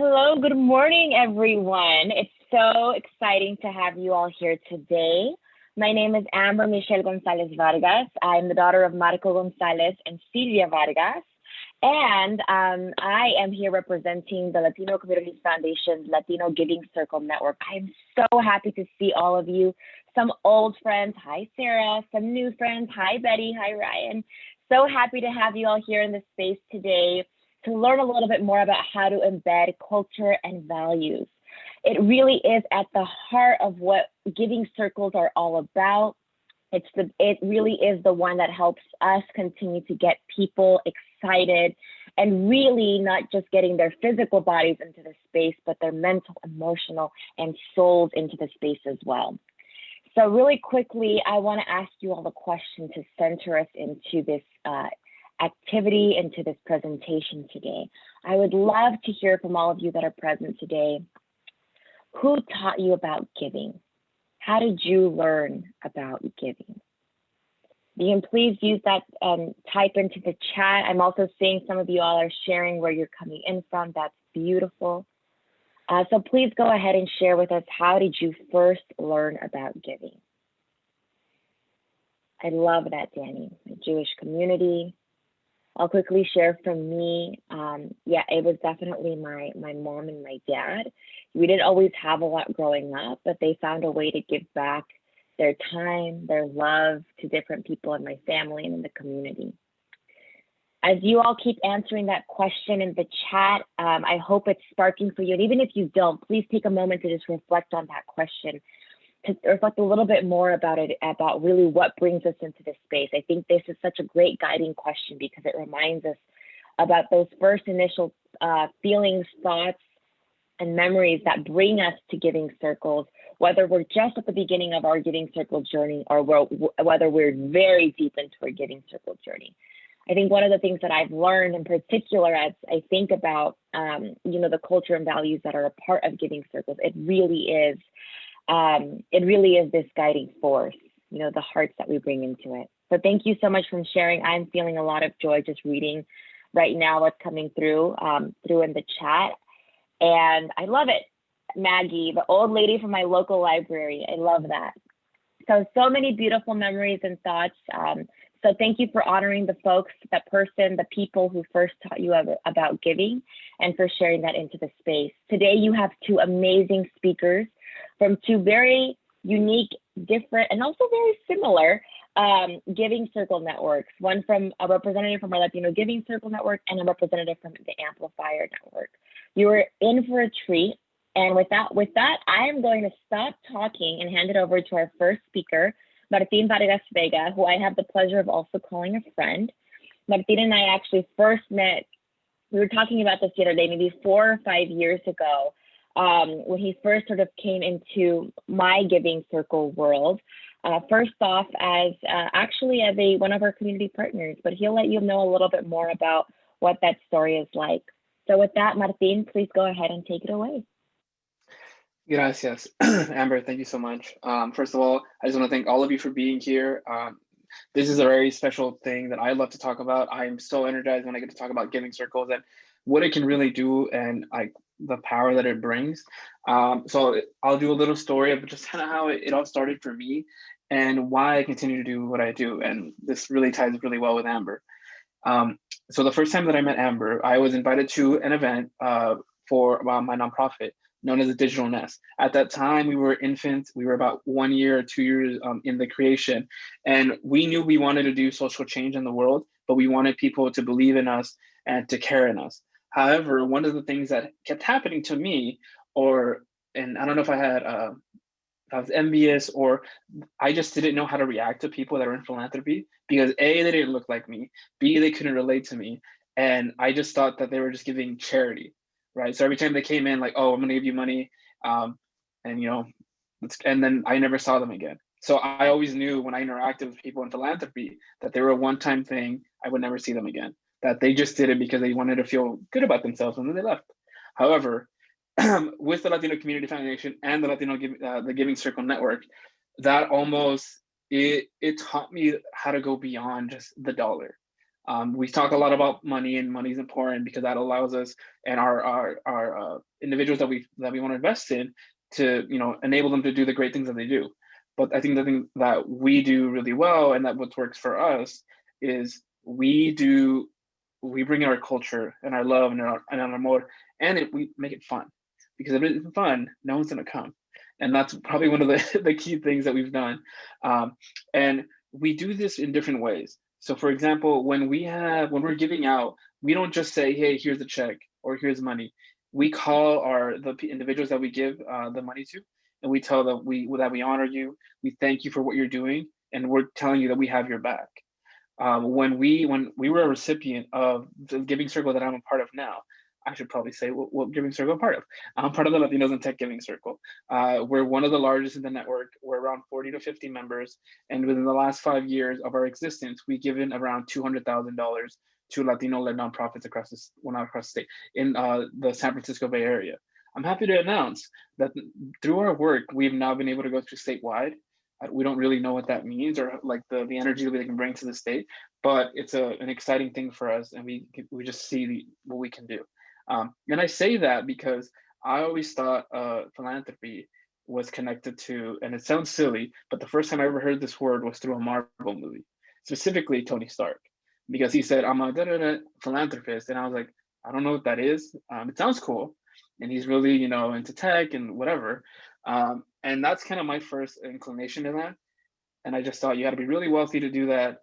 Hello, good morning, everyone. It's so exciting to have you all here today. My name is Amber Michelle Gonzalez Vargas. I'm the daughter of Marco Gonzalez and Silvia Vargas. And I am here representing the Latino Communities Foundation's Latino Giving Circle Network. I'm so happy to see all of you. Some old friends, hi Sarah. Some new friends, hi Betty, hi Ryan. So happy to have you all here in this space today to learn a little bit more about how to embed culture and values. It really is at the heart of what giving circles are all about. It really is the one that helps us continue to get people excited and really not just getting their physical bodies into the space, but their mental, emotional, and souls into the space as well. So really quickly, I want to ask you all the question to center us into this activity, into this presentation today. I would love to hear from all of you that are present today. Who taught you about giving? How did you learn about giving? You can please use that and type into the chat. I'm also seeing some of you all are sharing where you're coming in from. That's beautiful. So please go ahead and share with us, how did you first learn about giving? I love that, Dani. The Jewish community. I'll quickly share from me. Yeah, it was definitely my mom and my dad. We didn't always have a lot growing up, but they found a way to give back their time, their love to different people in my family and in the community. As you all keep answering that question in the chat, I hope it's sparking for you. And even if you don't, please take a moment to just reflect on that question, to reflect a little bit more about it, about really what brings us into this space. I think this is such a great guiding question because it reminds us about those first initial feelings, thoughts, and memories that bring us to giving circles, whether we're just at the beginning of our giving circle journey or whether we're very deep into our giving circle journey. I think one of the things that I've learned in particular as I think about, the culture and values that are a part of giving circles, it really is this guiding force, the hearts that we bring into it. So thank you so much for sharing. I'm feeling a lot of joy just reading right now what's coming through in the chat. And I love it. Maggie, the old lady from my local library. I love that. So many beautiful memories and thoughts. So thank you for honoring the folks, that person, the people who first taught you about giving, and for sharing that into the space. Today, you have two amazing speakers from two very unique, different, and also very similar giving circle networks. One from a representative from our Latino Giving Circle Network and a representative from the Amplifier Network. You are in for a treat. And with that, I am going to stop talking and hand it over to our first speaker, Martin Vargas Vega, who I have the pleasure of also calling a friend. Martin and I actually first met, we were talking about this the other day, maybe 4 or 5 years ago, when he first sort of came into my giving circle world. First off, as one of our community partners, but he'll let you know a little bit more about what that story is like. So with that, Martin, please go ahead and take it away. Gracias, Amber. Thank you so much. First of all, I just want to thank all of you for being here. This is a very special thing that I love to talk about. I am so energized when I get to talk about giving circles and what it can really do and the power that it brings. So I'll do a little story of just kind of how it all started for me and why I continue to do what I do. And this really ties really well with Amber. So the first time that I met Amber, I was invited to an event for my nonprofit known as the Digital Nest. At that time, we were infants. We were about 1 year or 2 years in the creation. And we knew we wanted to do social change in the world, but we wanted people to believe in us and to care in us. However, one of the things that kept happening to me, and I don't know if I was envious or I just didn't know how to react to people that are in philanthropy because A, they didn't look like me, B, they couldn't relate to me. And I just thought that they were just giving charity. Right. So every time they came in, like, oh, I'm going to give you money. And then I never saw them again. So I always knew when I interacted with people in philanthropy that they were a one-time thing. I would never see them again, that they just did it because they wanted to feel good about themselves and then they left. However, with the Latino Community Foundation and the the Giving Circle Network, that it taught me how to go beyond just the dollar. We talk a lot about money, and money is important because that allows us and our individuals that we want to invest in to, you know, enable them to do the great things that they do. But I think the thing that we do really well, and that what works for us, is we bring our culture and our love and our amor, and we make it fun. Because if it's fun, no one's gonna come, and that's probably one of the key things that we've done. And we do this in different ways. So, for example, when we're giving out, we don't just say, "Hey, here's a check" or "Here's money." We call the individuals that we give the money to, and we tell them that we honor you, we thank you for what you're doing, and we're telling you that we have your back. When we were a recipient of the Giving Circle that I'm a part of now, I should probably say what Giving Circle I'm part of. I'm part of the Latinos in Tech Giving Circle. We're one of the largest in the network. We're around 40 to 50 members, and within the last 5 years of our existence, we've given around $200,000 to Latino-led nonprofits across the state in the San Francisco Bay Area. I'm happy to announce that through our work, we've now been able to go to statewide. We don't really know what that means, or like the energy that we can bring to the state, but it's an exciting thing for us, and we just see what we can do. And I say that because I always thought philanthropy was connected to, and it sounds silly, but the first time I ever heard this word was through a Marvel movie, specifically Tony Stark, because he said, "I'm a philanthropist," and I was like, I don't know what that is. It sounds cool, and he's really, you know, into tech and whatever. And that's kind of my first inclination to that. And I just thought you had to be really wealthy to do that,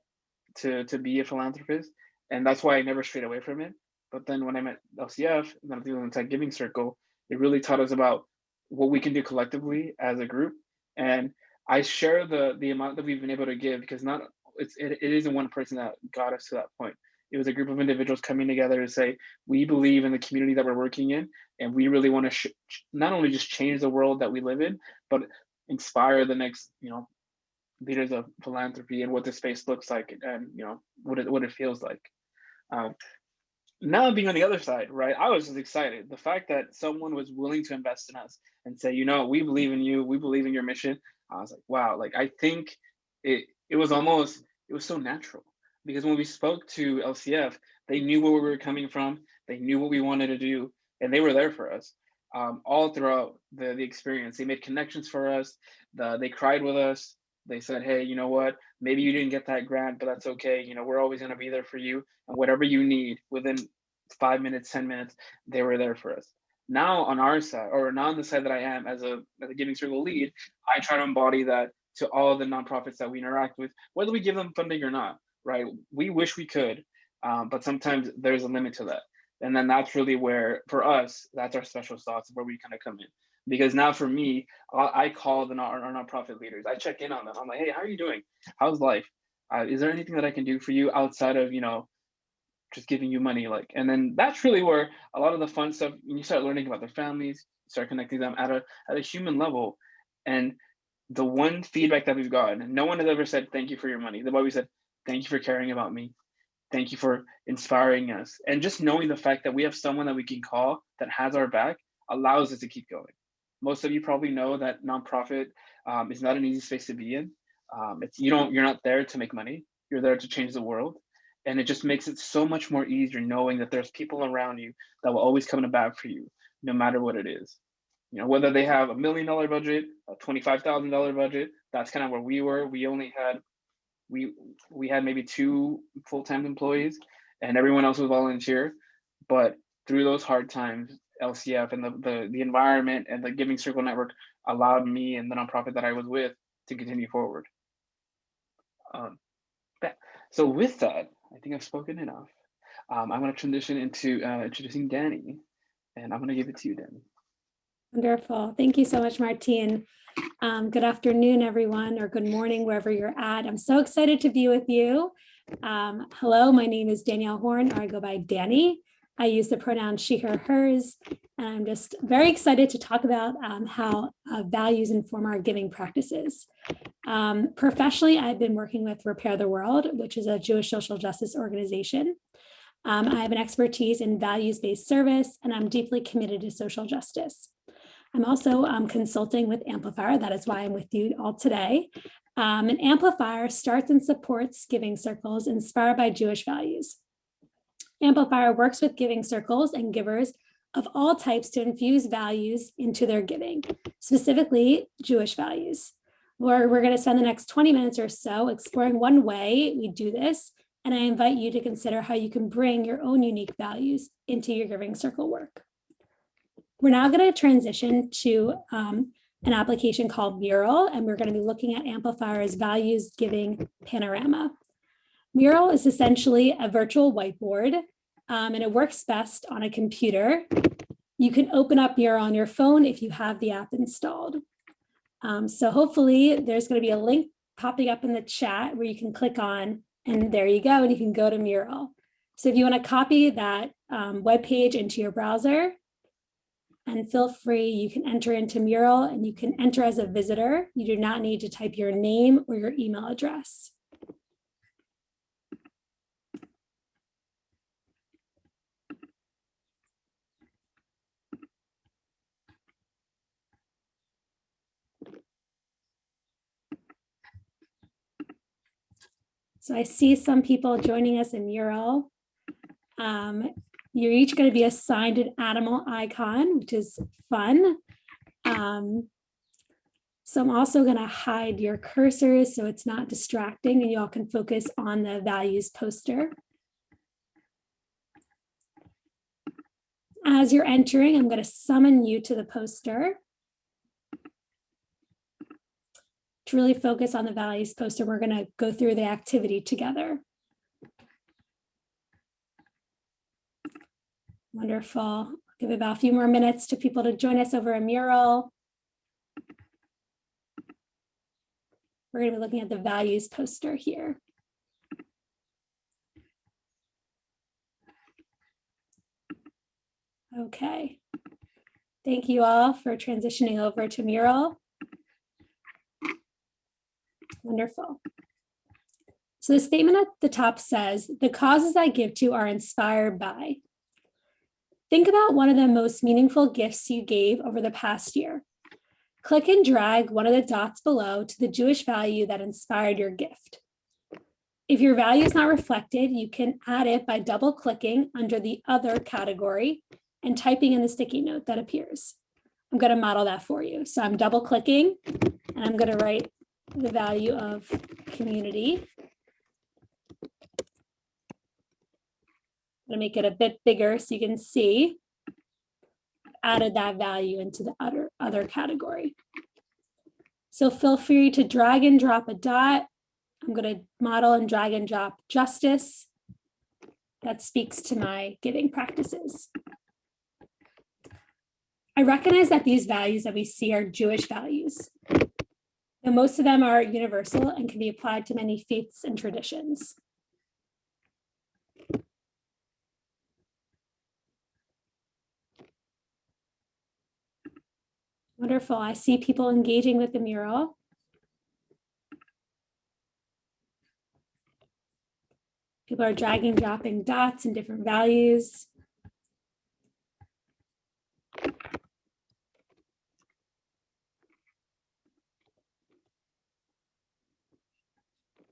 to be a philanthropist. And that's why I never strayed away from it. But then when I met LCF, and then through the Tech Giving Circle, it really taught us about what we can do collectively as a group. And I share the amount that we've been able to give, because it isn't one person that got us to that point. It was a group of individuals coming together to say, we believe in the community that we're working in, and we really want to not only just change the world that we live in, but inspire the next, you know, leaders of philanthropy and what this space looks like, and, you know, what it feels like. Now being on the other side, right? I was just excited. The fact that someone was willing to invest in us and say, you know, we believe in you, we believe in your mission. I was like, wow. Like, I think it was so natural, because when we spoke to LCF, they knew where we were coming from, they knew what we wanted to do, and they were there for us all throughout the experience. They made connections for us. They cried with us. They said, hey, you know what? Maybe you didn't get that grant, but that's okay. You know, we're always going to be there for you. And whatever you need within 5 minutes, 10 minutes, they were there for us. Now on our side, or now on the side that I am as a Giving Circle lead, I try to embody that to all the nonprofits that we interact with, whether we give them funding or not, right? We wish we could, but sometimes there's a limit to that. And then that's really where, for us, that's our special sauce, where we kind of come in. Because now for me, I call our nonprofit leaders. I check in on them. I'm like, hey, how are you doing? How's life? Is there anything that I can do for you outside of, you know, just giving you money? Like, and then that's really where a lot of the fun stuff, when you start learning about their families, you start connecting them at a human level. And the one feedback that we've gotten, no one has ever said, thank you for your money. They've always said, thank you for caring about me. Thank you for inspiring us. And just knowing the fact that we have someone that we can call that has our back allows us to keep going. Most of you probably know that nonprofit is not an easy space to be in. You're not there to make money. You're there to change the world. And it just makes it so much more easier knowing that there's people around you that will always come to bat for you, no matter what it is. You know, whether they have $1 million budget, a $25,000 budget, that's kind of where we were. We only had we had maybe 2 full-time employees, and everyone else was volunteer. But through those hard times, LCF and the environment and the Giving Circle network allowed me and the nonprofit that I was with to continue forward. So with that, I think I've spoken enough. I'm going to transition into introducing Dani, and I'm going to give it to you, Dani. Wonderful. Thank you so much, Martin. Good afternoon, everyone, or good morning, wherever you're at. I'm so excited to be with you. Hello, my name is Danielle Horn, or I go by Dani. I use the pronoun she, her, hers, and I'm just very excited to talk about how values inform our giving practices. Professionally, I've been working with Repair the World, which is a Jewish social justice organization. I have an expertise in values-based service, and I'm deeply committed to social justice. I'm also consulting with Amplifier. That is why I'm with you all today. And Amplifier starts and supports giving circles inspired by Jewish values. Amplifier works with giving circles and givers of all types to infuse values into their giving, specifically Jewish values. We're going to spend the next 20 minutes or so exploring one way we do this, and I invite you to consider how you can bring your own unique values into your giving circle work. We're now going to transition to an application called Mural, and we're going to be looking at Amplifier's values giving panorama. Mural is essentially a virtual whiteboard, and it works best on a computer. You can open up Mural on your phone if you have the app installed. So hopefully there's going to be a link popping up in the chat where you can click on, and there you go, and you can go to Mural. So if you want to copy that web page into your browser, and feel free, you can enter into Mural and you can enter as a visitor. You do not need to type your name or your email address. So I see some people joining us in Mural. You're each going to be assigned an animal icon, which is fun. So I'm also going to hide your cursors so it's not distracting and you all can focus on the values poster. As you're entering, I'm going to summon you to the poster. To really focus on the values poster, we're going to go through the activity together. Wonderful. I'll give about a few more minutes to people to join us over a Mural. We're going to be looking at the values poster here. Okay. Thank you all for transitioning over to Mural. Wonderful. So the statement at the top says, the causes I give to are inspired by. Think about one of the most meaningful gifts you gave over the past year. Click and drag one of the dots below to the Jewish value that inspired your gift. If your value is not reflected, you can add it by double-clicking under the other category and typing in the sticky note that appears. I'm going to model that for you. So I'm double-clicking and I'm going to write the value of community. I'm going to make it a bit bigger so you can see I've added that value into the other category. So feel free to drag and drop a dot. I'm going to model and drag and drop justice. That speaks to my giving practices. I recognize that these values that we see are Jewish values. And most of them are universal and can be applied to many faiths and traditions. Wonderful. I see people engaging with the mural. People are dragging, dropping dots and different values.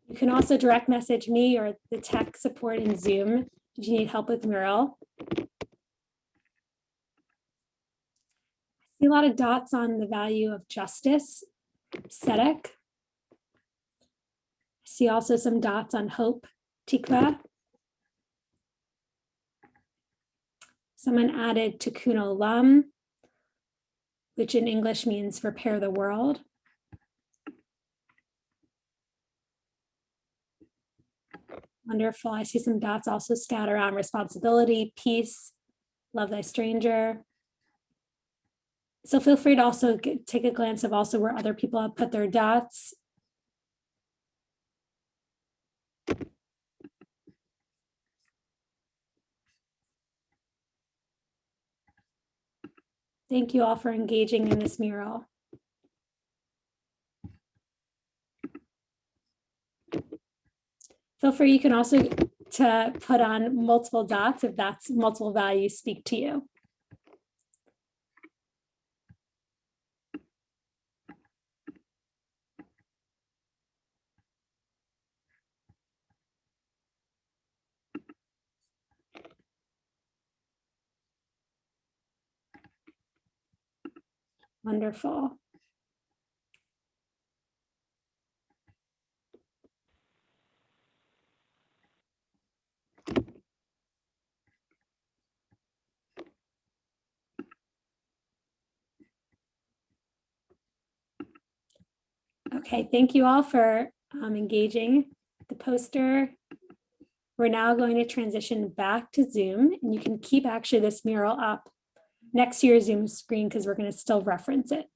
You can also direct message me or the tech support in Zoom if you need help with mural. I see a lot of dots on the value of justice, tzedek. I see also some dots on hope, tikva. Someone added tikkun olam, which in English means repair the world. Wonderful. I see some dots also scattered around responsibility, peace, love thy stranger. So feel free to also take a glance of also where other people have put their dots. Thank you all for engaging in this mural. Feel free, you can also to put on multiple dots if that's multiple values speak to you. Wonderful. Okay, thank you all for engaging the poster. We're now going to transition back to Zoom, and you can keep actually this mural up next to your Zoom screen because we're going to still reference it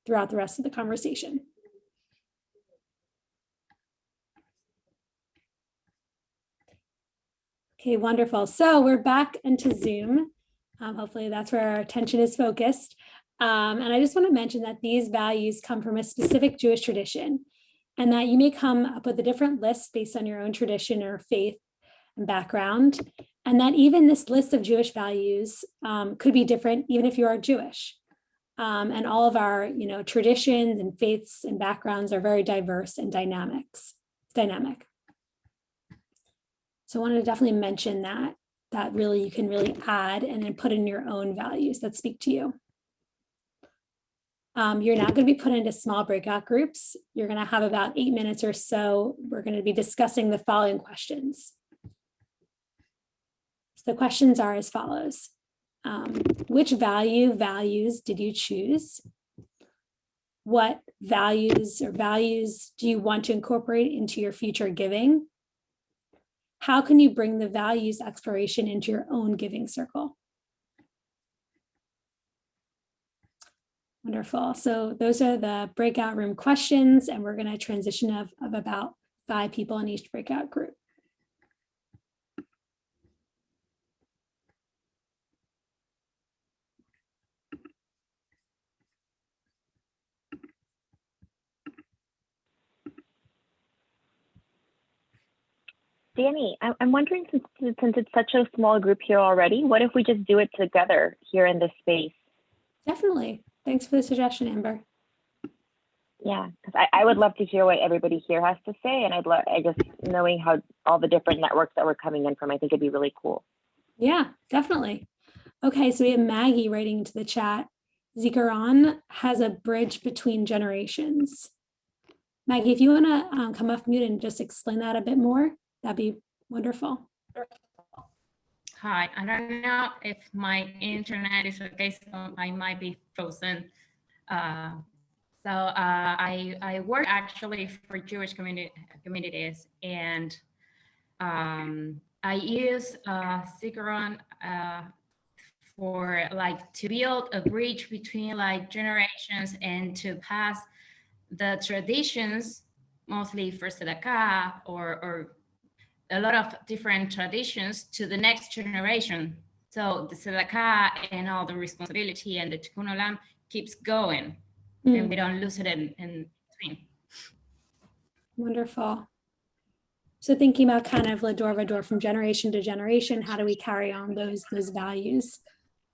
throughout the rest of the conversation. Okay, wonderful. So we're back into Zoom. Hopefully that's where our attention is focused. And I just want to mention that these values come from a specific Jewish tradition, and that you may come up with a different list based on your own tradition or faith and background. And that even this list of Jewish values could be different, even if you are Jewish. And all of our, traditions and faiths and backgrounds are very diverse and dynamic. So I wanted to definitely mention that really you can really add and then put in your own values that speak to you. You're now going to be put into small breakout groups. You're going to have about 8 minutes or so. We're going to be discussing the following questions. So the questions are as follows. Which values did you choose? What values do you want to incorporate into your future giving? How can you bring the values exploration into your own giving circle? Wonderful. So those are the breakout room questions, and we're going to transition of about 5 people in each breakout group. Dani, I'm wondering, since it's such a small group here already, what if we just do it together here in this space? Definitely. Thanks for the suggestion, Amber. Yeah, because I would love to hear what everybody here has to say, and I just knowing how all the different networks that we're coming in from, I think it'd be really cool. Yeah, definitely. Okay, so we have Maggie writing into the chat. Zikaron has a bridge between generations. Maggie, if you want to come off mute and just explain that a bit more, that'd be wonderful. Hi, I don't know if my internet is okay, so I might be frozen. I work actually for Jewish communities, and I use Zikaron for to build a bridge between generations and to pass the traditions, mostly for tzedakah or a lot of different traditions to the next generation. So the tzedakah and all the responsibility and the tikkun olam keeps going, and we don't lose it in between. Wonderful. So thinking about kind of lador vador from generation to generation, how do we carry on those values?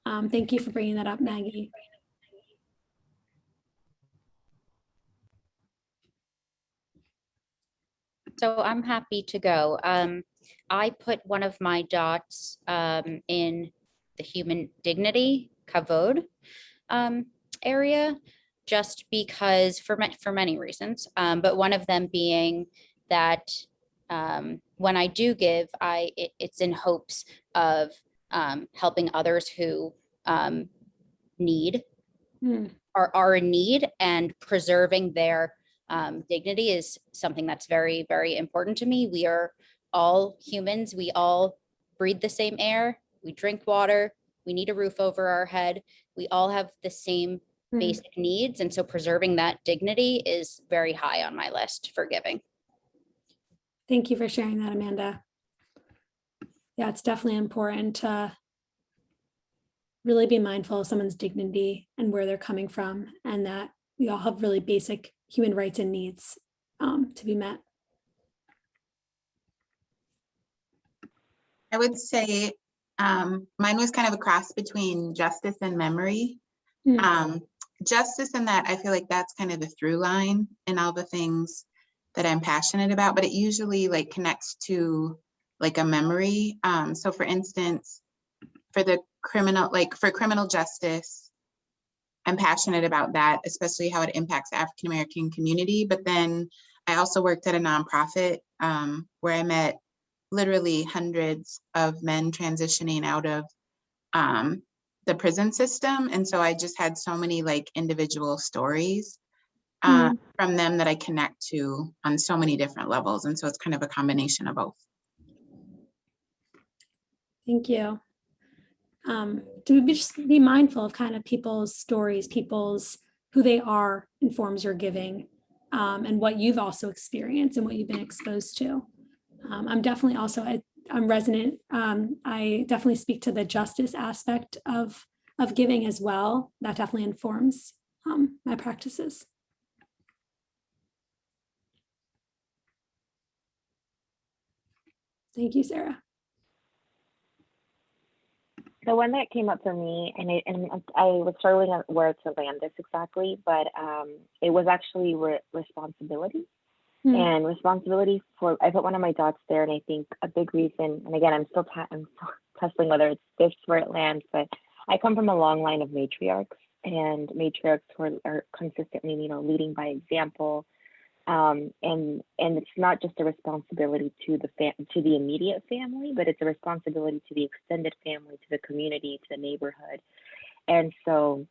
Thank you for bringing that up, Maggie. So I'm happy to go. I put one of my dots in the human dignity, kavod area, just because for many reasons, but one of them being that when I do give, it's in hopes of helping others who need are in need, and preserving their dignity is something that's very, very important to me. We are all humans. We all breathe the same air. We drink water. We need a roof over our head. We all have the same basic needs. And so preserving that dignity is very high on my list for giving. Thank you for sharing that, Amanda. Yeah, it's definitely important to really be mindful of someone's dignity and where they're coming from, and that we all have really basic human rights and needs to be met. I would say mine was kind of a cross between justice and memory. Justice in that I feel like that's kind of the through line in all the things that I'm passionate about, but it usually connects to a memory. So for instance, for the criminal, for criminal justice, I'm I'm passionate about that, especially how it impacts the African American community. But then I also worked at a nonprofit where I met literally hundreds of men transitioning out of the prison system. And so I just had so many like individual stories from them that I connect to on so many different levels. And so it's kind of a combination of both. Thank you. To just be mindful of kind of people's stories, who they are informs your giving, and what you've also experienced and what you've been exposed to. I'm definitely also, I'm resonant. I definitely speak to the justice aspect of giving as well. That definitely informs my practices. Thank you, Sarah. The one that came up for me, and I was struggling on where to land this exactly, but it was actually responsibility. And responsibility for, I put one of my dots there, and I think a big reason, and again, I'm still testing whether it's this where it lands, but I come from a long line of matriarchs, and matriarchs who are consistently, leading by example. And it's not just a responsibility to the immediate family, but it's a responsibility to the extended family, to the community, to the neighborhood. And so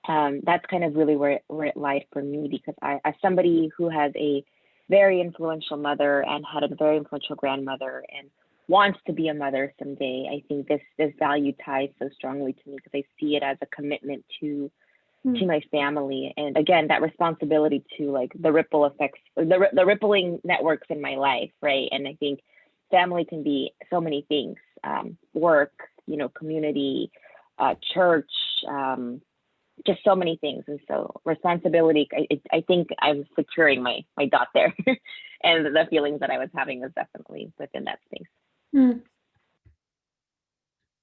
that's kind of really where it lied for me, because as somebody who has a very influential mother and had a very influential grandmother and wants to be a mother someday, I think this value ties so strongly to me, because I see it as a commitment to my family. And again, that responsibility to like the ripple effects, the rippling networks in my life, right? And I think family can be so many things, work, community, church, just so many things. And so responsibility, I think I'm securing my dot there. And the feelings that I was having was definitely within that space.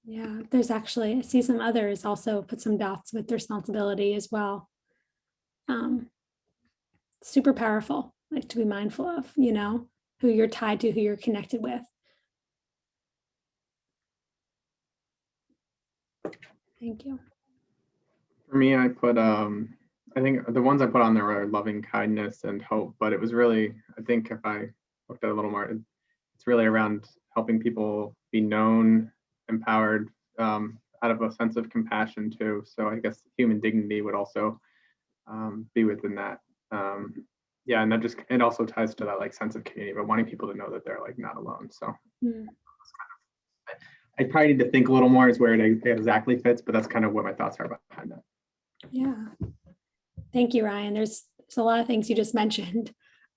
Yeah, there's actually, I see some others also put some dots with responsibility as well. Super powerful, like to be mindful of, who you're tied to, who you're connected with. Thank you. For me, I put, I think the ones I put on there are loving kindness and hope, but it was really, I think if I looked at it a little more, it's really around helping people be known, empowered, out of a sense of compassion too. So I guess human dignity would also be within that. Yeah, and that it also ties to that like sense of community, but wanting people to know that they're like not alone. So I probably need to think a little more is where it exactly fits, but that's kind of what my thoughts are behind that. Yeah. Thank you, Ryan. There's a lot of things you just mentioned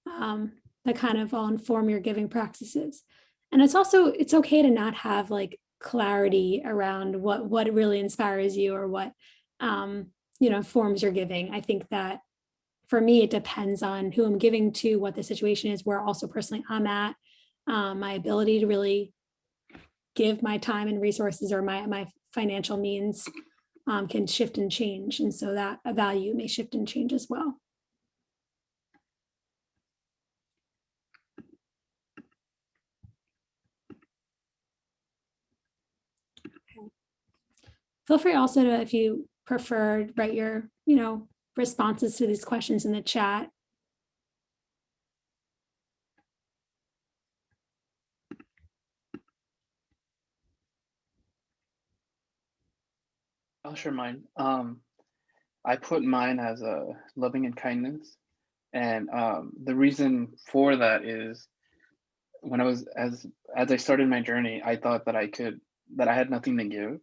that kind of all inform your giving practices. And it's okay to not have like clarity around what really inspires you or what, forms your giving. I think that for me, it depends on who I'm giving to, what the situation is, where also personally I'm at, my ability to really give my time and resources or my financial means can shift and change. And so that a value may shift and change as well. Okay. Feel free also to, if you prefer, write your, responses to these questions in the chat. I'll share mine. I put mine as a loving and kindness. And the reason for that is when I was, as I started my journey, I thought that I had nothing to give,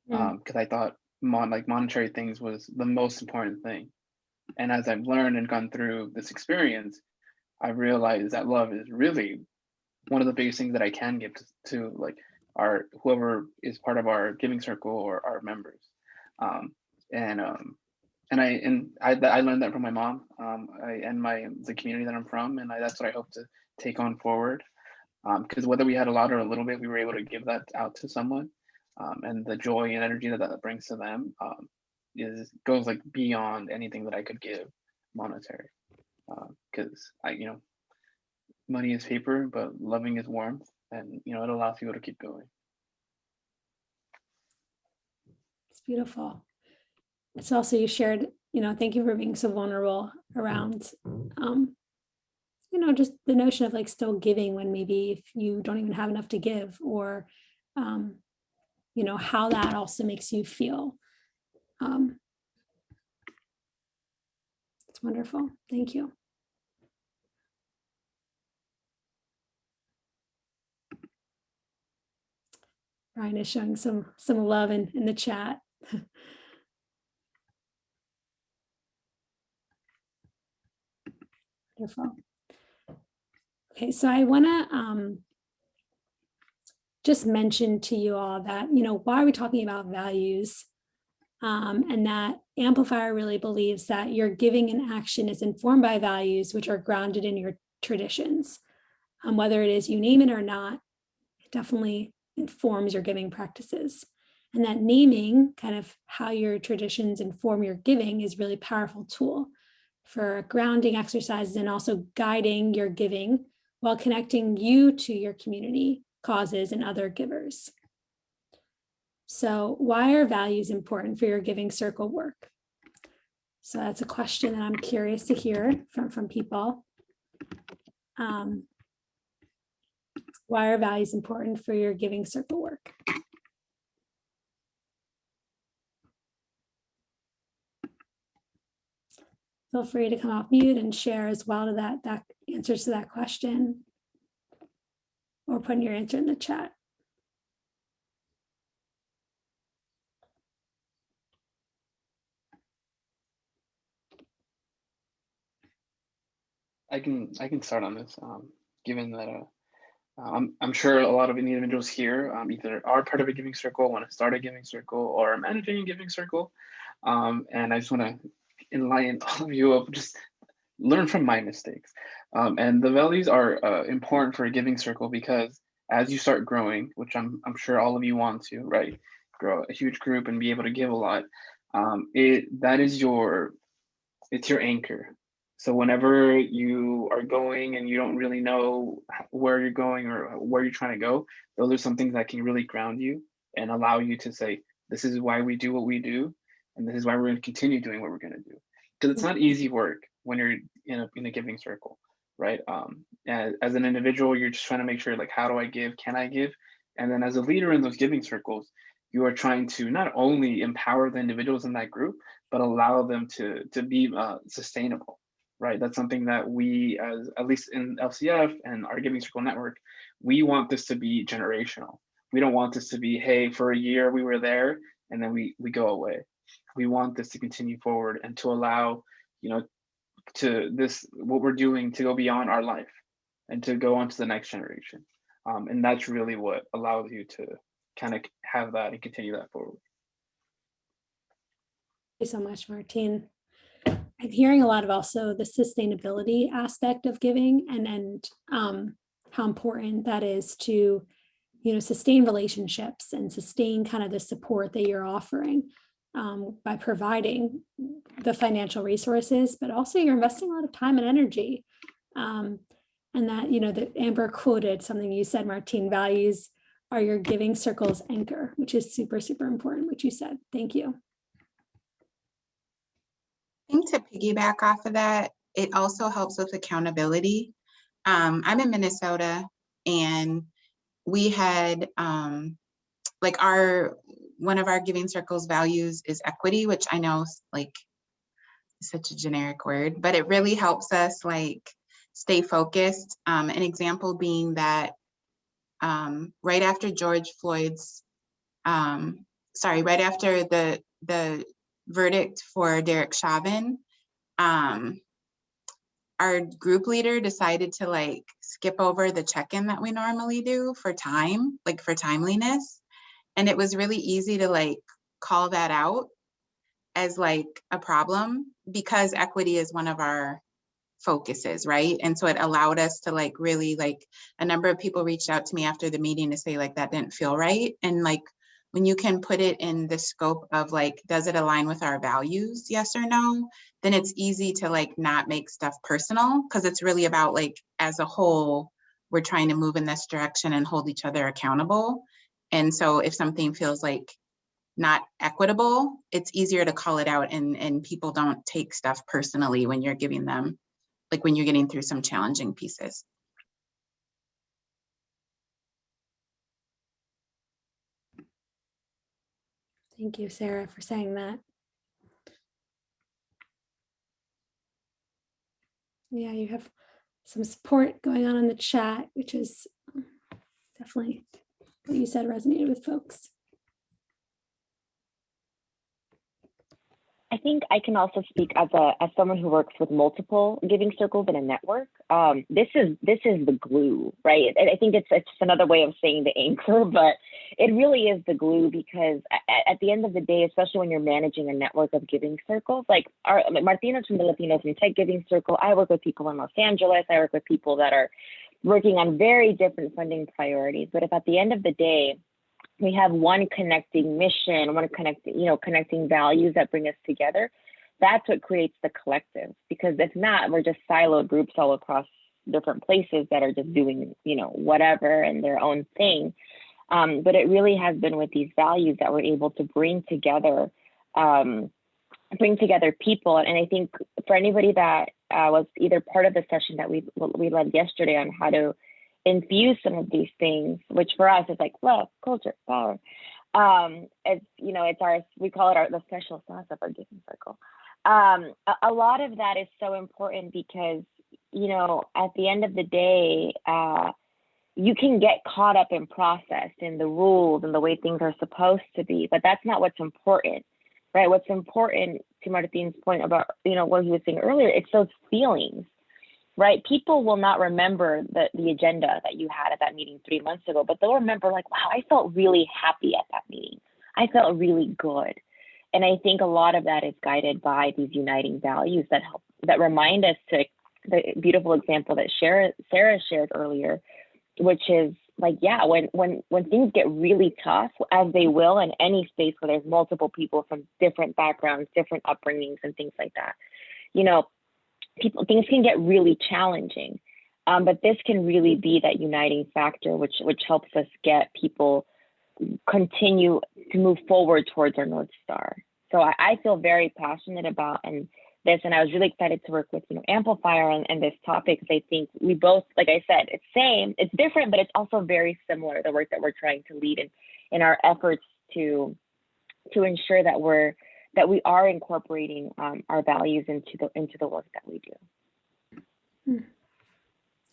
because I thought monetary things was the most important thing. And as I've learned and gone through this experience, I realized that love is really one of the biggest things that I can give to like whoever is part of our giving circle or our members. And I learned that from my mom, and the community that I'm from, and that's what I hope to take on forward. Because whether we had a lot or a little bit, we were able to give that out to someone, and the joy and energy that brings to them goes like beyond anything that I could give monetary. Because money is paper, but loving is warmth, and it allows people to keep going. It's beautiful. it's also, you shared, thank you for being so vulnerable around, just the notion of like still giving when maybe if you don't even have enough to give, or, how that also makes you feel. It's wonderful. Thank you. Brian is showing some love in the chat. Wonderful. Okay, so I want to just mention to you all that, why are we talking about values? And that Amplifier really believes that your giving and action is informed by values, which are grounded in your traditions. Whether it is you name it or not, it definitely informs your giving practices. And that naming kind of how your traditions inform your giving is really powerful tool for grounding exercises and also guiding your giving while connecting you to your community, causes, and other givers. So why are values important for your giving circle work? So that's a question that I'm curious to hear from people. Why are values important for your giving circle work? Feel free to come off mute and share as well to that answers to that question, or put your answer in the chat. I can start on this, given that I'm sure a lot of individuals here either are part of a giving circle, want to start a giving circle, or are managing a giving circle. And I just want to enlighten all of you of just learn from my mistakes. And the values are important for a giving circle because as you start growing, which I'm sure all of you want to, right? Grow a huge group and be able to give a lot. It's your anchor. So whenever you are going and you don't really know where you're going or where you're trying to go, those are some things that can really ground you and allow you to say, this is why we do what we do. And this is why we're going to continue doing what we're going to do. Because it's not easy work when you're in a giving circle, right? As an individual, you're just trying to make sure, like, how do I give? Can I give? And then as a leader in those giving circles, you are trying to not only empower the individuals in that group, but allow them to be sustainable, right? That's something that we, as at least in LCF and our Giving Circle network, we want this to be generational. We don't want this to be, hey, for a year we were there and then we go away. We want this to continue forward and to allow, to this, what we're doing, to go beyond our life and to go on to the next generation. And that's really what allows you to kind of have that and continue that forward. Thank you so much, Martine. I'm hearing a lot of also the sustainability aspect of giving and how important that is to, sustain relationships and sustain kind of the support that you're offering by providing the financial resources, but also you're investing a lot of time and energy. And that, that Amber quoted something you said, Martine, values are your giving circle's anchor, which is super, super important, which you said. Thank you. I think to piggyback off of that, it also helps with accountability. I'm in Minnesota and we had like one of our giving circles values is equity, which I know like is such a generic word, but it really helps us like stay focused. An example being that right after George Floyd's, right after the verdict for Derek Chauvin, our group leader decided to like skip over the check-in that we normally do for time, like for timeliness. And it was really easy to like call that out as like a problem because equity is one of our focuses, right? And so it allowed us to like really like a number of people reached out to me after the meeting to say like that didn't feel right. And like when you can put it in the scope of like, does it align with our values? Yes or no? Then it's easy to like not make stuff personal because it's really about like as a whole, we're trying to move in this direction and hold each other accountable. And so if something feels like not equitable, it's easier to call it out, and people don't take stuff personally when you're giving them, like when you're getting through some challenging pieces. Thank you, Sarah, for saying that. Yeah, you have some support going on in the chat, which is definitely what you said resonated with folks. I think I can also speak as someone who works with multiple giving circles in a network. This is the glue, right? I think it's just another way of saying the anchor, but it really is the glue, because at the end of the day, especially when you're managing a network of giving circles, like Martina's from the Latinos in Tech Giving Circle. I work with people in Los Angeles. I work with people that are working on very different funding priorities. But if at the end of the day, we have one connecting mission, connecting values that bring us together, that's what creates the collective. Because if not, we're just siloed groups all across different places that are just doing, whatever and their own thing. But it really has been with these values that we're able to bring together people. And I think for anybody that was either part of the session that we led yesterday on how to infuse some of these things, which for us is like love, culture, power. We call it the special sauce of our giving circle. A lot of that is so important because, at the end of the day, you can get caught up in process, in the rules and the way things are supposed to be, but that's not what's important, right? What's important, to Martin's point about, what he was saying earlier, it's those feelings. Right? People will not remember the agenda that you had at that meeting 3 months ago, but they'll remember like, wow, I felt really happy at that meeting. I felt really good. And I think a lot of that is guided by these uniting values that remind us to the beautiful example that Sarah shared earlier, which is like, yeah, when things get really tough, as they will in any space where there's multiple people from different backgrounds, different upbringings and things like that, things can get really challenging, but this can really be that uniting factor, which helps us get people continue to move forward towards our North Star. So I feel very passionate about this, and I was really excited to work with Amplifier and this topic, because I think we both, like I said, it's different, but it's also very similar, the work that we're trying to lead in our efforts to ensure that we are incorporating our values into the work that we do.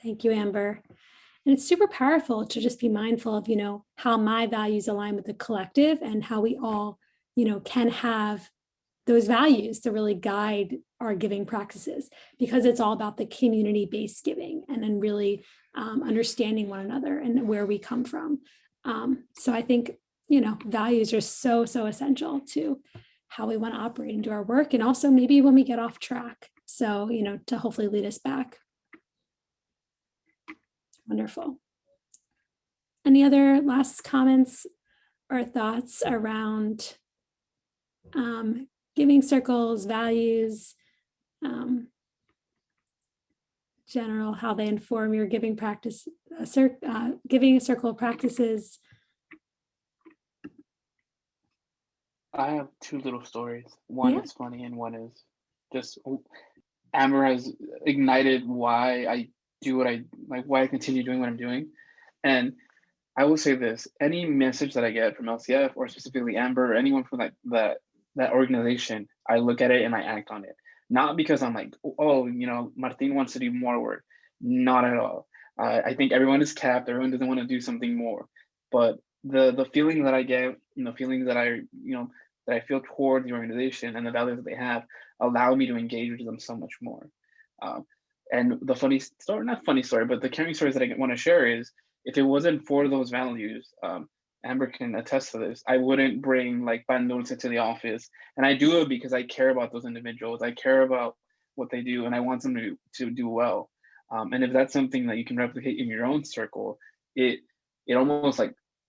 Thank you, Amber. And it's super powerful to just be mindful of, how my values align with the collective, and how we all, can have those values to really guide our giving practices, because it's all about the community-based giving, and then really understanding one another and where we come from. So I think, values are so, so essential to how we want to operate and do our work, and also maybe when we get off track. So, to hopefully lead us back. Wonderful. Any other last comments or thoughts around giving circles, values, general, how they inform your giving practice, giving circle practices? I have two little stories. One is funny and one is just Amber has ignited why I do what why I continue doing what I'm doing. And I will say this, any message that I get from LCF, or specifically Amber, or anyone from that organization, I look at it and I act on it. Not because I'm like, oh, Martin wants to do more work. Not at all. I think everyone is capped. Everyone doesn't want to do something more. But the feeling that I get, feelings that I feel toward the organization and the values that they have allow me to engage with them so much more. And the funny story, not funny story, but the caring stories that I want to share is, if it wasn't for those values, Amber can attest to this, I wouldn't bring pan dulce to the office. And I do it because I care about those individuals. I care about what they do, and I want them to do well. And if that's something that you can replicate in your own circle, it almost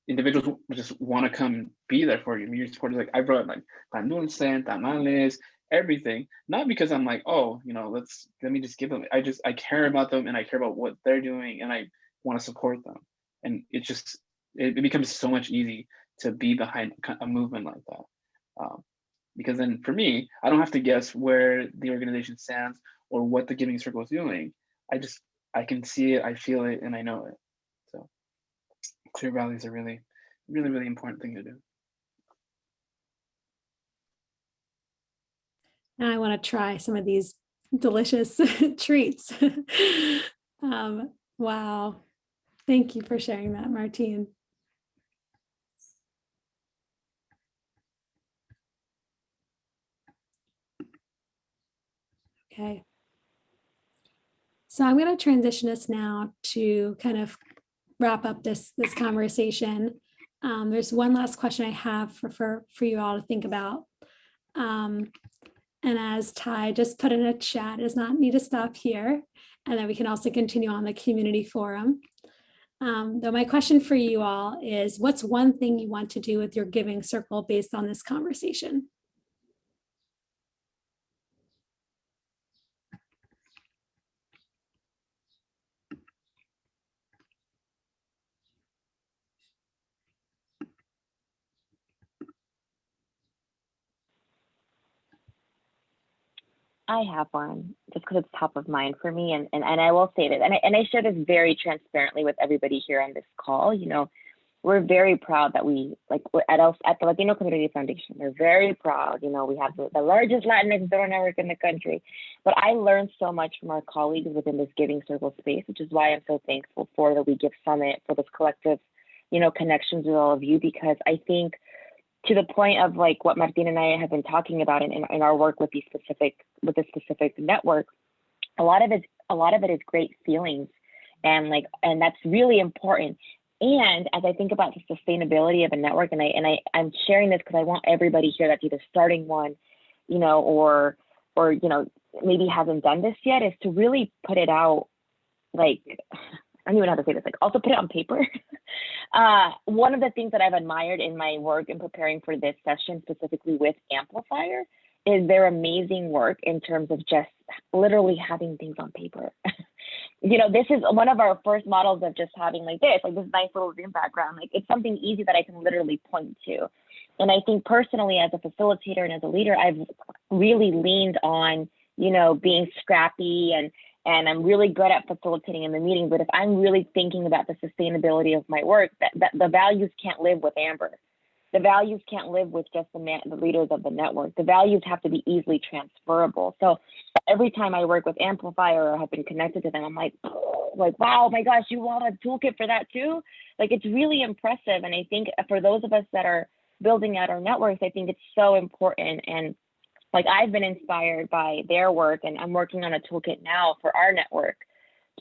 individuals just want to come be there for you. Your support is I brought pan dulce, tamales, everything, not because I'm oh, let me just give them. I care about them, and I care about what they're doing, and I want to support them. And it becomes so much to be behind a movement like that. Because then for me, I don't have to guess where the organization stands or what the Giving Circle is doing. I can see it, I feel it, and I know it. So clear values are really, really, really important thing to do. Now I want to try some of these delicious treats. Wow. Thank you for sharing that, Martine. Okay. So I'm going to transition us now to kind of wrap up this conversation. There's one last question I have for you all to think about. And as Ty just put in a chat, it does not need to stop here. And then we can also continue on the community forum. Though my question for you all is, what's one thing you want to do with your Giving Circle based on this conversation? I have one just because it's top of mind for me. And I will say this, and I share this very transparently with everybody here on this call. You know, we're very proud that we're at the Latino Community Foundation, we're very proud. You know, we have the largest Latinx donor network in the country. But I learned so much from our colleagues within this Giving Circle space, which is why I'm so thankful for the We Give Summit, for this collective, you know, connections with all of you, because I think, to the point of like what Martin and I have been talking about in our work with this specific network, a lot of it is great feelings, and that's really important. And as I think about the sustainability of a network, I'm sharing this because I want everybody here that's either starting one, you know, or you know, maybe hasn't done this yet, is to really put it out, like, I don't even know how to say this, like, also put it on paper. One of the things that I've admired in my work in preparing for this session, specifically with Amplifier, is their amazing work in terms of just literally having things on paper. You know, this is one of our first models of just having like this nice little Zoom background. Like, it's something easy that I can literally point to. And I think personally, as a facilitator and as a leader, I've really leaned on, you know, being scrappy, and I'm really good at facilitating in the meeting. But if I'm really thinking about the sustainability of my work, that the values can't live with Amber. The values can't live with just the leaders of the network. The values have to be easily transferable. So every time I work with Amplifier or have been connected to them, I'm like, wow, my gosh, you want a toolkit for that too? Like, it's really impressive. And I think for those of us that are building out our networks, I think it's so important. And like, I've been inspired by their work, and I'm working on a toolkit now for our network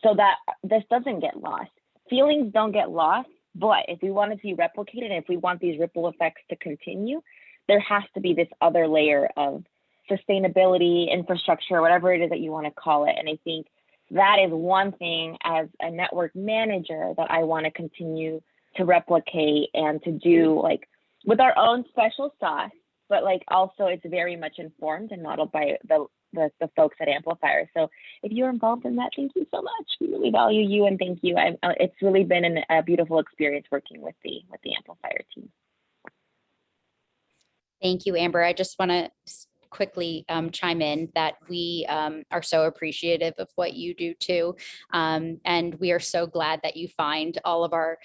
so that this doesn't get lost. Feelings don't get lost, but if we want it to be replicated, and if we want these ripple effects to continue, there has to be this other layer of sustainability, infrastructure, whatever it is that you want to call it. And I think that is one thing as a network manager that I want to continue to replicate and to do, like, with our own special sauce. But like, also it's very much informed and modeled by the folks at Amplifier. So if you're involved in that, thank you so much. We really value you, and thank you. It's really been a beautiful experience working with the Amplifier team. Thank you, Amber. I just want to quickly chime in that we are so appreciative of what you do too. And we are so glad that you find all of our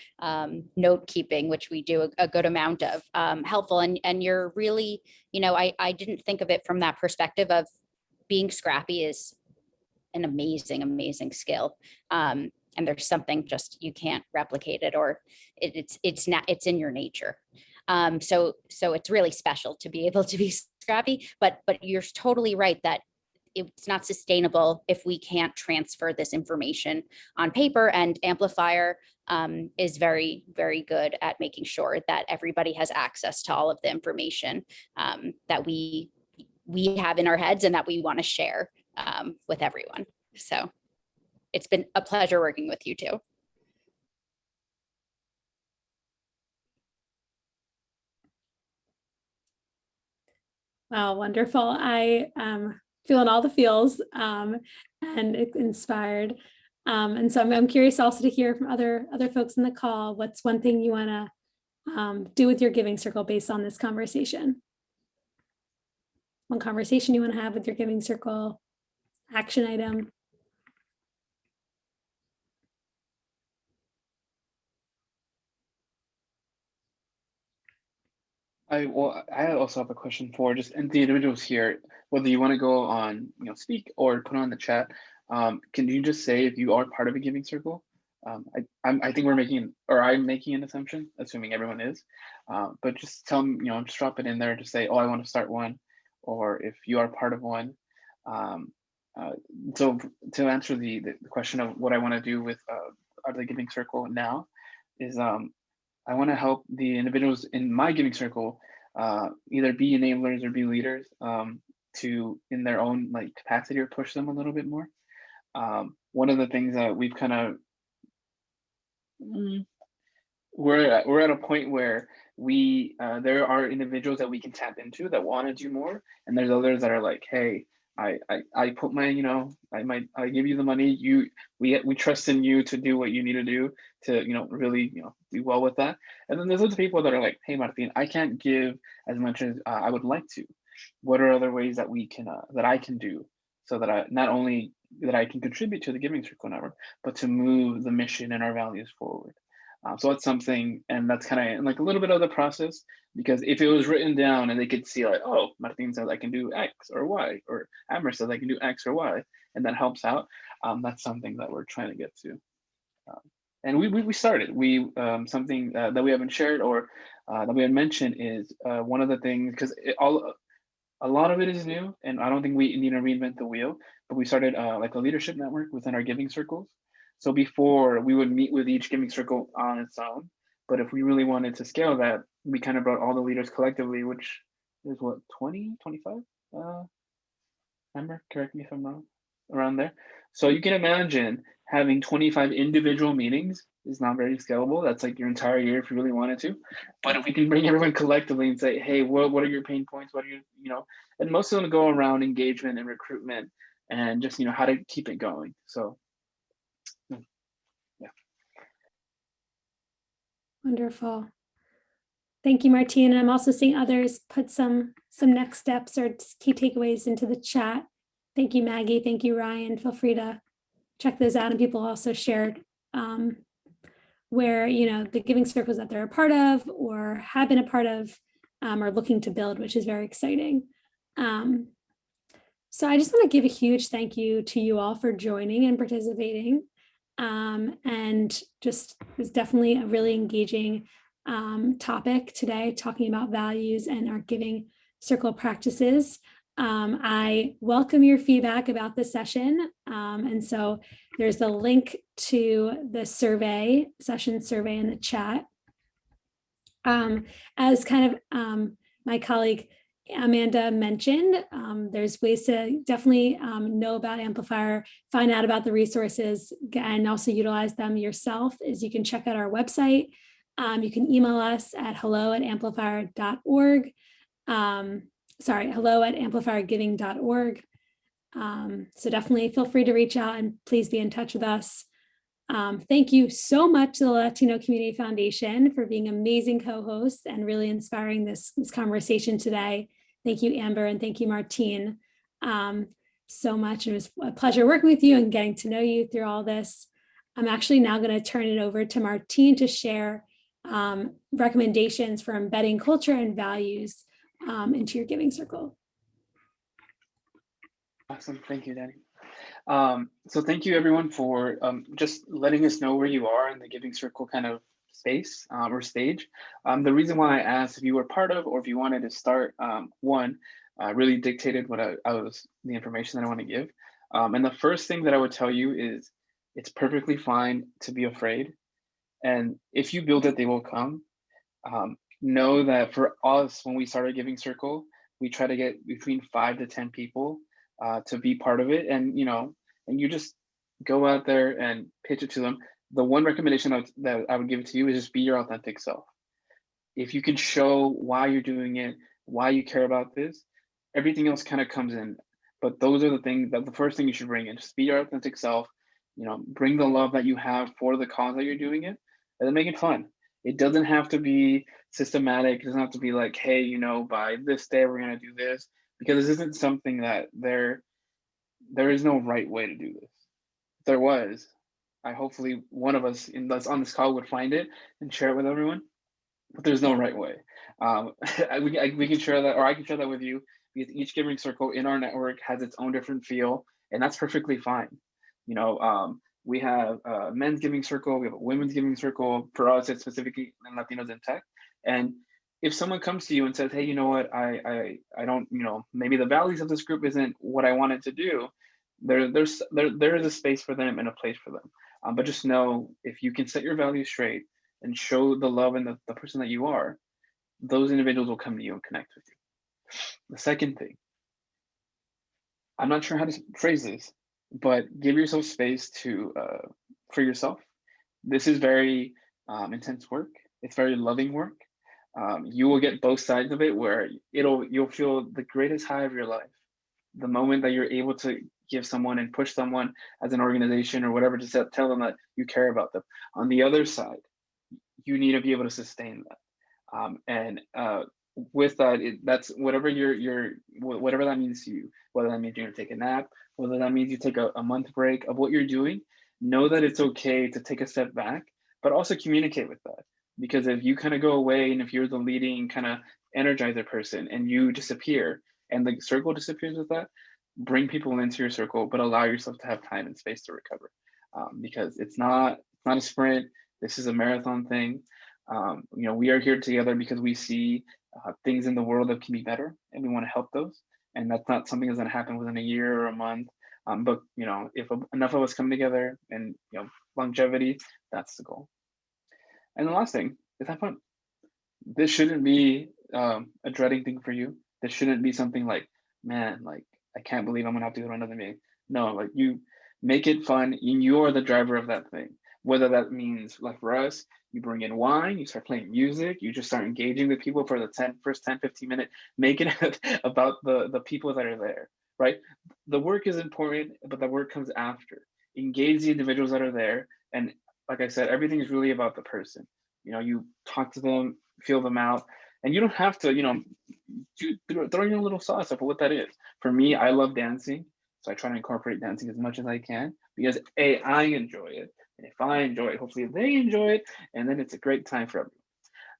note keeping, which we do a good amount of, helpful. And you're really, you know, I didn't think of it from that perspective of being scrappy is an amazing, amazing skill. And there's something just, you can't replicate it, or it's in your nature. So it's really special to be able to be scrappy, but you're totally right that it's not sustainable if we can't transfer this information on paper. And Amplifier is very, very good at making sure that everybody has access to all of the information that we have in our heads and that we want to share with everyone. So it's been a pleasure working with you too. Wow, wonderful. I am feeling all the feels and inspired. And so I'm curious also to hear from other folks in the call. What's one thing you want to do with your giving circle based on this conversation. One conversation you want to have with your giving circle, action item. I also have a question for just and the individuals here, whether you want to go on, speak or put on the chat. Can you just say if you are part of a giving circle? I think I'm making an assumption, assuming everyone is, but just tell them, just drop it in there to say, oh, I want to start one, or if you are part of one. So to answer the question of what I want to do with the giving circle now is I want to help the individuals in my giving circle either be enablers or be leaders to in their own capacity or push them a little bit more. One of the things that we've kind of we're at a point where we there are individuals that we can tap into that want to do more, and there's others that are like, hey, I put my I give you the money, we trust in you to do what you need to do to really do well with that. And then there's other people that are like, hey Martin, I can't give as much as I would like to. What are other ways that we can that I can do so that I not only that I can contribute to the Giving Circle network, but to move the mission and our values forward. So that's something, and that's kind of like a little bit of the process, because if it was written down and they could see like, oh, Martin says I can do X or Y, or Amber says I can do X or Y, and that helps out, that's something that we're trying to get to. And we started, something that we haven't shared or that we had mentioned is one of the things, because a lot of it is new, and I don't think we need to reinvent the wheel, but we started like a leadership network within our giving circles. So before we would meet with each giving circle on its own, but if we really wanted to scale that, we kind of brought all the leaders collectively, which is what, 20, 25? Remember, correct me if I'm wrong, around there. So you can imagine having 25 individual meetings is not very scalable. That's like your entire year if you really wanted to. But if we can bring everyone collectively and say, hey, what are your pain points? What are you, and most of them go around engagement and recruitment and just, how to keep it going. So yeah. Wonderful. Thank you, Martina. I'm also seeing others put some next steps or key takeaways into the chat. Thank you, Maggie. Thank you, Ryan. Feel free to check those out. And people also shared where, the giving circles that they're a part of or have been a part of or looking to build, which is very exciting. So I just want to give a huge thank you to you all for joining and participating. And just was definitely a really engaging topic today, talking about values and our giving circle practices. I welcome your feedback about this session. And so there's a link to the session survey in the chat. As kind of my colleague Amanda mentioned, there's ways to definitely know about Amplifier, find out about the resources, and also utilize them yourself. Is you can check out our website. You can email us at hello@amplifier.org. hello@amplifiergiving.org. So definitely feel free to reach out and please be in touch with us. Thank you so much to the Latino Community Foundation for being amazing co-hosts and really inspiring this conversation today. Thank you, Amber, and thank you, Martine, so much. It was a pleasure working with you and getting to know you through all this. I'm actually now going to turn it over to Martine to share recommendations for embedding culture and values into your giving circle. Awesome. Thank you, Dani. So thank you everyone for just letting us know where you are in the giving circle kind of space or stage. The reason why I asked if you were part of or if you wanted to start, really dictated what the information that I want to give. And the first thing that I would tell you is it's perfectly fine to be afraid. And if you build it, they will come. Know that for us, when we started Giving Circle, we try to get between 5 to 10 people to be part of it. And, and you just go out there and pitch it to them. The one recommendation that I would give to you is just be your authentic self. If you can show why you're doing it, why you care about this, everything else kind of comes in. But those are the things that the first thing you should bring in, just be your authentic self, bring the love that you have for the cause that you're doing it, and then make it fun. It doesn't have to be systematic. It doesn't have to be like, hey, you know, by this day we're gonna do this, because this isn't something that there is no right way to do this. If there was, I hopefully one of us that's on this call would find it and share it with everyone. But there's no right way. We can share that, or I can share that with you, because each giving circle in our network has its own different feel, and that's perfectly fine. You know, we have a men's giving circle, we have a women's giving circle. For us, it's specifically in Latinos in tech. And if someone comes to you and says, hey, you know what, I don't, you know, maybe the values of this group isn't what I wanted to do, there is a space for them and a place for them. But just know, if you can set your values straight and show the love and the person that you are, those individuals will come to you and connect with you. The second thing, I'm not sure how to phrase this, but give yourself space to for yourself. This is very intense work. It's very loving work. You will get both sides of it, where you'll feel the greatest high of your life the moment that you're able to give someone and push someone as an organization or whatever to tell them that you care about them. On the other side, you need to be able to sustain that. With that, that's whatever whatever that means to you, whether that means you're gonna take a nap, whether that means you take a month break of what you're doing, know that it's okay to take a step back, but also communicate with that. Because if you kind of go away, and if you're the leading kind of energizer person and you disappear and the circle disappears with that, bring people into your circle, but allow yourself to have time and space to recover. Because it's not a sprint. This is a marathon thing. You know, we are here together because we see things in the world that can be better, and we want to help those. And that's not something that's going to happen within a year or a month. But you know, if enough of us come together, and you know, longevity, that's the goal. And the last thing is have fun. This shouldn't be a dreading thing for you. This shouldn't be something like, man, like I can't believe I'm gonna have to go to another meeting. No, like you make it fun, and you're the driver of that thing. Whether that means, like for us, you bring in wine, you start playing music, you just start engaging with people for the first 10, 15 minutes, make it about the people that are there, right? The work is important, but the work comes after. Engage the individuals that are there. And like I said, everything is really about the person. You know, you talk to them, feel them out, and you don't have to, you know, throw your little sauce up for what that is. For me, I love dancing, so I try to incorporate dancing as much as I can, because I enjoy it. And if I enjoy it, hopefully they enjoy it, and then it's a great time for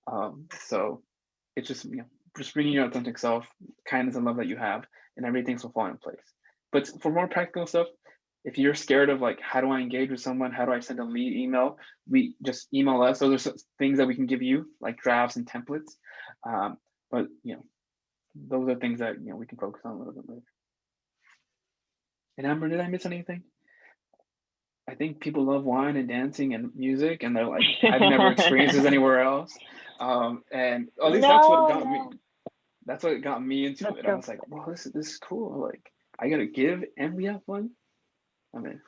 everyone. So it's just, you know, just bringing your authentic self, kindness and love that you have, and everything will fall in place. But for more practical stuff, if you're scared of like, how do I engage with someone? How do I send a lead email? We just email us. Those are things that we can give you, like drafts and templates. But you know, those are things that, you know, we can focus on a little bit later. And Amber, did I miss anything? I think people love wine and dancing and music, and they're like, I've never experienced this anywhere else. And at least that's what got me. That's what got me into it. I was like, well, this is cool. Like, I gotta give and we have fun. I mean,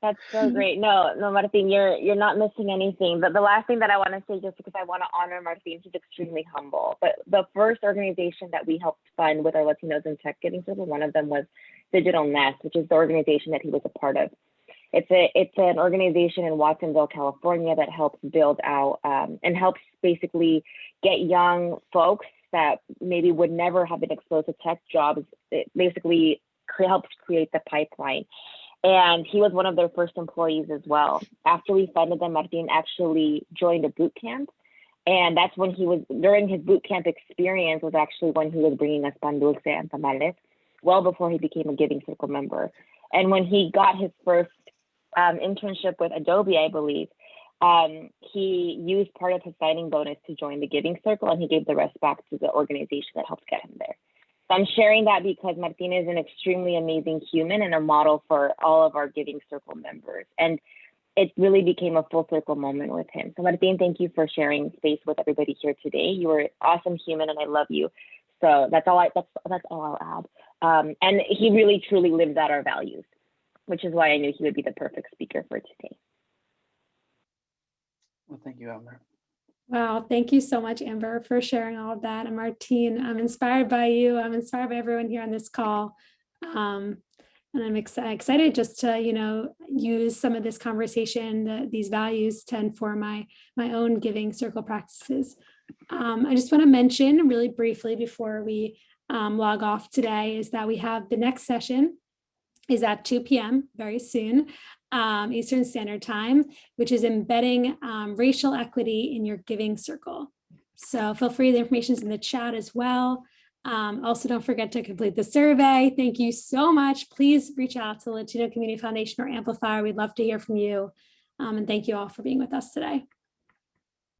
That's so great. No, Martin, you're not missing anything. But the last thing that I want to say, just because I want to honor Martin, he's extremely humble. But the first organization that we helped fund with our Latinos in Tech Giving Circle, one of them was Digital Nest, which is the organization that he was a part of. It's an organization in Watsonville, California, that helps build out and helps basically get young folks that maybe would never have been exposed to tech jobs. It basically helps create the pipeline. And he was one of their first employees as well. After we funded them, Martin actually joined a boot camp. And that's when he was, during his boot camp experience, was actually when he was bringing us pan dulce and tamales, well before he became a Giving Circle member. And when he got his first internship with Adobe, I believe, he used part of his signing bonus to join the Giving Circle, and he gave the rest back to the organization that helped get him there. So I'm sharing that because Martin is an extremely amazing human and a model for all of our Giving Circle members. And it really became a full circle moment with him. So Martin, thank you for sharing space with everybody here today. You were an awesome human, and I love you. So that's all I'll add. And he really truly lives out our values, which is why I knew he would be the perfect speaker for today. Well, thank you, Amber. Wow, thank you so much, Amber, for sharing all of that. And Martin, I'm inspired by you. I'm inspired by everyone here on this call. And I'm excited just to, use some of this conversation, these values to inform my own giving circle practices. I just want to mention really briefly before we log off today is that we have the next session is at 2 p.m. very soon, Eastern Standard Time, which is embedding racial equity in your giving circle. So feel free, the information is in the chat as well. Also, don't forget to complete the survey. Thank you so much. Please reach out to the Latino Community Foundation or Amplifier. We'd love to hear from you. And thank you all for being with us today.